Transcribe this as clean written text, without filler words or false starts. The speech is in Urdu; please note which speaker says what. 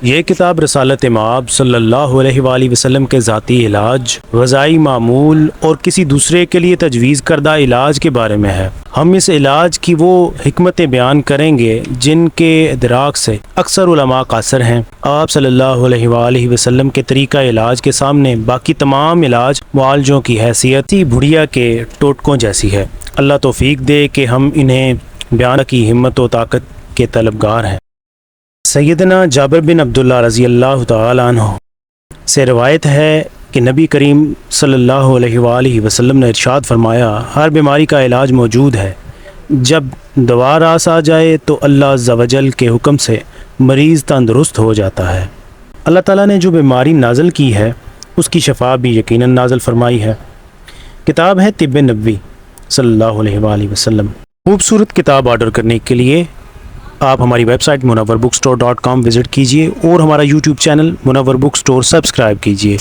Speaker 1: یہ کتاب رسالت مآب صلی اللہ علیہ وآلہ وسلم کے ذاتی علاج، غذائی معمول اور کسی دوسرے کے لیے تجویز کردہ علاج کے بارے میں ہے۔ ہم اس علاج کی وہ حکمتیں بیان کریں گے جن کے ادراک سے اکثر علماء قاصر ہیں۔ آپ صلی اللہ علیہ وآلہ وسلم کے طریقہ علاج کے سامنے باقی تمام علاج معالجوں کی حیثیت ہی بھڑیا کے ٹوٹکوں جیسی ہے۔ اللہ توفیق دے کہ ہم انہیں بیان کی ہمت و طاقت کے طلبگار ہیں۔ سیدنا جابر بن عبداللہ رضی اللہ تعالیٰ عنہ سے روایت ہے کہ نبی کریم صلی اللہ علیہ وآلہ وسلم نے ارشاد فرمایا، ہر بیماری کا علاج موجود ہے۔ جب دوا راس آ جائے تو اللہ عز و جل کے حکم سے مریض تندرست ہو جاتا ہے۔ اللہ تعالیٰ نے جو بیماری نازل کی ہے اس کی شفا بھی یقیناً نازل فرمائی ہے۔ کتاب ہے طب نبوی صلی اللہ علیہ وآلہ وسلم۔ خوبصورت کتاب آرڈر کرنے کے لیے آپ ہماری ویب سائٹ munawwarbookstore.com وزٹ کیجیے اور ہمارا یوٹیوب چینل منور بک اسٹور سبسکرائب کیجیے۔